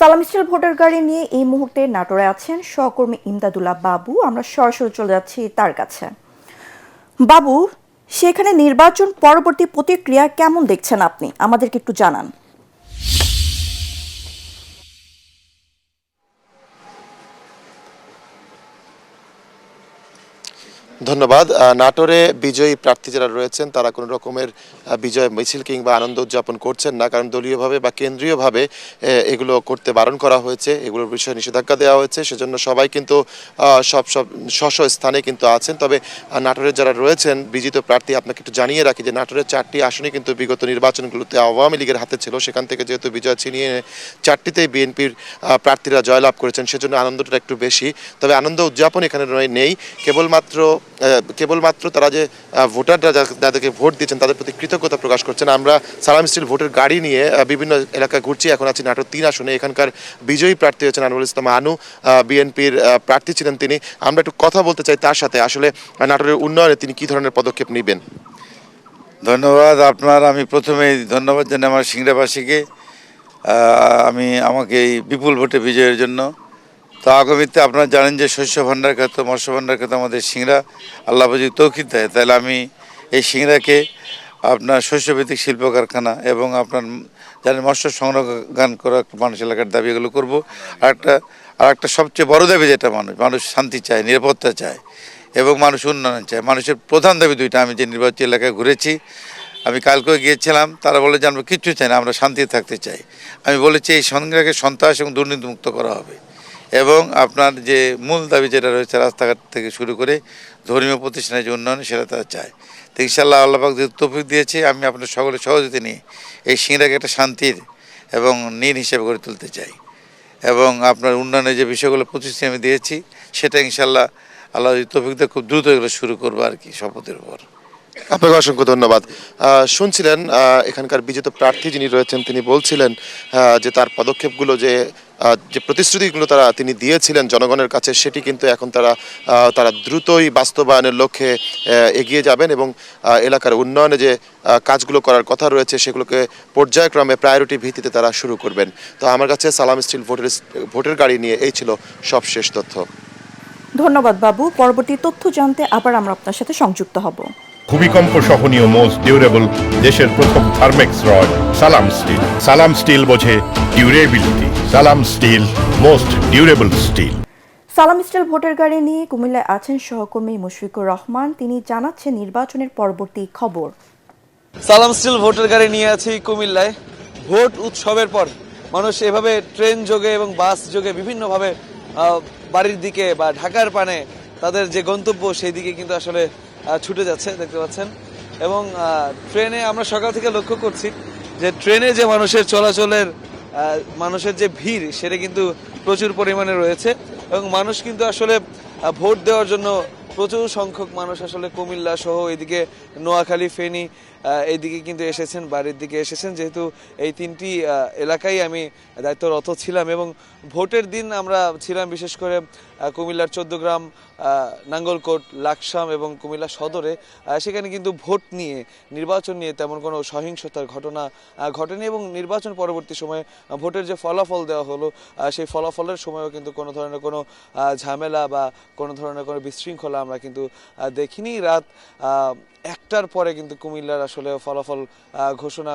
সালাম still voter গাড়ি নিয়ে এই মুহূর্তে নাটোরে আছেন সহকর্মী ইমদাদুল্লাহ বাবু। আমরা সরাসরি চলে যাচ্ছি তার কাছে। বাবু, সেখানে নির্বাচন পরবর্তী প্রতিক্রিয়া কেমন দেখছেন আপনি, আমাদেরকে একটু জানান। ধন্যবাদ। নাটোরে বিজয়ী প্রার্থী যারা রয়েছেন তারা কোনো রকমের বিজয় মিছিল কিংবা আনন্দ উদযাপন করছেন না, কারণ দলীয়ভাবে বা কেন্দ্রীয়ভাবে এগুলো করতে বারণ করা হয়েছে, এগুলোর বিষয়ে নিষেধাজ্ঞা দেওয়া হয়েছে। সেজন্য সবাই কিন্তু সব স্ব স্থানে কিন্তু আছেন। তবে নাটোরের যারা রয়েছেন বিজিত প্রার্থী, আপনাকে একটু জানিয়ে রাখি যে নাটোরের 4টি আসনই কিন্তু বিগত নির্বাচনগুলোতে আওয়ামী লীগের হাতে ছিল, সেখান থেকে যেহেতু বিজয় ছিনিয়ে 4টিতেই বিএনপির প্রার্থীরা জয়লাভ করেছেন, সেজন্য আনন্দটা একটু বেশি। তবে আনন্দ উদযাপন এখানে নেই, কেবলমাত্র তারা যে ভোটাররা যাদেরকে ভোট দিচ্ছেন তাদের প্রতি কৃতজ্ঞতা প্রকাশ করছেন। আমরা সালাম স্টিল ভোটের গাড়ি নিয়ে বিভিন্ন এলাকায় ঘুরছি। এখন আছি নাটোর 3 আসনে। এখানকার বিজয়ী প্রার্থী হচ্ছেন আনোয়ারুল ইসলাম আনু, বিএনপির প্রার্থী ছিলেন তিনি। আমরা একটু কথা বলতে চাই তার সাথে, আসলে নাটোরের উন্নয়নে তিনি কি ধরনের পদক্ষেপ নেবেন। ধন্যবাদ আপনার। আমি প্রথমেই ধন্যবাদ জানাই আমার সিংড়াবাসীকে আমাকে এই বিপুল ভোটে বিজয়ের জন্য। তো আগামীতে আপনারা জানেন যে শস্য ভাণ্ডার খাত, মৎস্য ভাণ্ডার খাত আমাদের সিংড়া আল্লাহ যদি তৌফিক দেয়, তাহলে আমি এই সিংড়াকে আপনার শস্যভিত্তিক শিল্প কারখানা এবং আপনার জানেন মৎস্য সংরক্ষণ করা মানুষ এলাকার দাবি এগুলো করবো। আর একটা সবচেয়ে বড় দাবি যেটা মানুষ শান্তি চায়, নিরাপত্তা চায় এবং মানুষ উন্নয়ন চায়। মানুষের প্রধান দাবি দুইটা। আমি যে নির্বাচনী এলাকায় ঘুরেছি, আমি কালকেও গিয়েছিলাম, তারা বলে যে আমরা কিচ্ছু চাই না, আমরা শান্তিতে থাকতে চাই। আমি বলেছি এই সংগ্রামকে সন্ত্রাস এবং দুর্নীতিমুক্ত করা হবে এবং আপনার যে মূল দাবি যেটা রয়েছে রাস্তাঘাট থেকে শুরু করে ধর্মীয় প্রতিষ্ঠানের যে উন্নয়ন সেটা তারা চায়। তো ইনশাআল্লাহ আল্লাহ পাক যে তৌফিক দিয়েছে, আমি আপনার সকলের সহযোগিতা নিয়ে এই সিংড়াকে একটা শান্তির এবং নীল হিসেবে গড়ে তুলতে চাই এবং আপনার উন্নয়নের যে বিষয়গুলো প্রতিশ্রুতি আমি দিয়েছি সেটা ইনশাআল্লাহ আল্লাহ তৌফিক দিয়ে খুব দ্রুত এগুলো শুরু করবো আর কি, শপথের উপর। আপনাকে অসংখ্য ধন্যবাদ। শুনছিলেন এখানকার বিজেত প্রার্থী যিনি রয়েছেন তিনি বলছিলেন যে তার পদক্ষেপগুলো যে প্রতিশ্রুতিগুলো তিনি দিয়েছিলেন জনগণের কাছে, সেটি কিন্তু এখন তারা দ্রুতই বাস্তবায়নের লক্ষ্যে এগিয়ে যাবেন এবং এলাকার উন্নয়নে যে কাজগুলো করার কথা রয়েছে সেগুলোকে পর্যায়ক্রমে প্রায়োরিটি ভিত্তিতে তারা শুরু করবেন। তো আমার কাছে সালাম স্টিল ভোটের গাড়ি নিয়ে এই ছিল সবশেষ তথ্য। ধন্যবাদ বাবু। পরবর্তী তথ্য জানতে আবার আমরা আপনার সাথে সংযুক্ত হব। ভূমিকম্প সহনীয় মোস্ট ডিউরেবল দেশের প্রথম থার্মেক্স রড সালাম স্টিল। সালাম স্টিল বোঝে ডিউরেবিলিটি। সালাম স্টিল, মোস্ট ডিউরেবল স্টিল। সালাম স্টিল ভোটার গাড়ি নিয়ে কুমিল্লায় আছেন সহকর্মী মুশফিকুর রহমান। তিনি জানাচ্ছেন নির্বাচনের পরবর্তী খবর। সালাম স্টিল ভোটার গাড়ি নিয়ে আছি কুমিল্লায়। ভোট উৎসবের পর মানুষ এভাবে ট্রেন যোগে এবং বাস যোগে বিভিন্নভাবে বাড়ির দিকে বা ঢাকার পানে তাদের যে গন্তব্য সেই দিকে কিন্তু আসলে ছুটে যাচ্ছে, দেখতে পাচ্ছেন। এবং ট্রেনে আমরা সকাল থেকে লক্ষ্য করছি যে ট্রেনে যে মানুষের চলাচলের মানুষের যে ভিড় সেটা কিন্তু প্রচুর পরিমাণে রয়েছে এবং মানুষ কিন্তু আসলে ভোট দেওয়ার জন্য প্রচুর সংখ্যক মানুষ আসলে কুমিল্লা সহ এদিকে নোয়াখালী, ফেনী এইদিকে কিন্তু এসেছেন, বাড়ির দিকে এসেছেন, যেহেতু এই 3টি এলাকায় আমি দায়িত্বরত ছিলাম। এবং ভোটের দিন আমরা ছিলাম বিশেষ করে কুমিল্লার 14 গ্রাম, নাঙ্গলকোট, লাকসাম এবং কুমিল্লা সদরে। সেখানে কিন্তু ভোট নিয়ে, নির্বাচন নিয়ে তেমন কোনো সহিংসতার ঘটনা ঘটেনি এবং নির্বাচন পরবর্তী সময়ে ভোটের যে ফলাফল দেওয়া হলো সেই ফলাফলের সময়ও কিন্তু কোনো ধরনের কোনো ঝামেলা বা কোনো ধরনের কোনো বিশৃঙ্খলা আমরা কিন্তু দেখিনি। রাত 1টার পরে কিন্তু কুমিল্লার আসলে ফলাফল ঘোষণা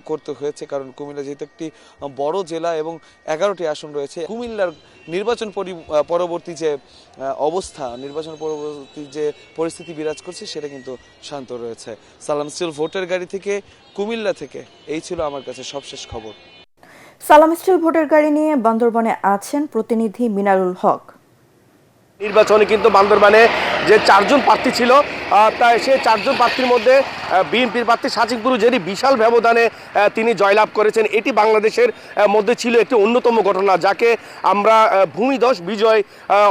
করতে হয়েছে, কারণ কুমিল্লা যেহেতু একটি বড় জেলা এবং 11টি আসন রয়েছে। কুমিল্লার নির্বাচন পরবর্তী যে অবস্থা, নির্বাচন পরবর্তী যে পরিস্থিতি বিরাজ করছে সেটা কিন্তু শান্ত রয়েছে। সালাম স্টিল ভোটার গাড়ি থেকে কুমিল্লা থেকে এই ছিল আমার কাছে সবশেষ খবর। সালাম স্টিল ভোটার গাড়ি নিয়ে বান্দরবানে আছেন প্রতিনিধি মিনারুল হক। নির্বাচনে কিন্তু বান্দরবানে যে 4জন প্রার্থী ছিল, তাই সেই 4জন প্রার্থীর মধ্যে বিএনপির প্রার্থী সাচিক বুরু যেটি বিশাল ব্যবধানে তিনি জয়লাভ করেছেন, এটি বাংলাদেশের মধ্যে ছিল একটি অন্যতম ঘটনা, যাকে আমরা ভূমিধস বিজয়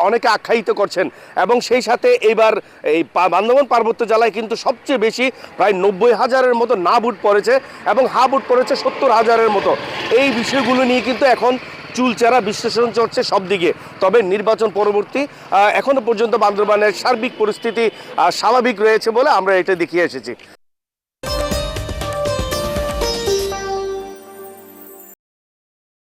অনেকে আখ্যায়িত করছেন। এবং সেই সাথে এইবার এই বান্দরবান পার্বত্য জেলায় কিন্তু সবচেয়ে বেশি প্রায় 90,000-এর মতো না ভোট পড়েছে এবং হা ভোট পড়েছে 70,000-এর মতো। এই বিষয়গুলো নিয়ে কিন্তু এখন চুলচেরা বিশ্লেষণ চলছে সব দিকে। তবে নির্বাচন পরবর্তী এখনো পর্যন্ত বান্দরবানের সার্বিক পরিস্থিতি স্বাভাবিক রয়েছে বলে আমরা এটা দেখিয়ে এসেছি।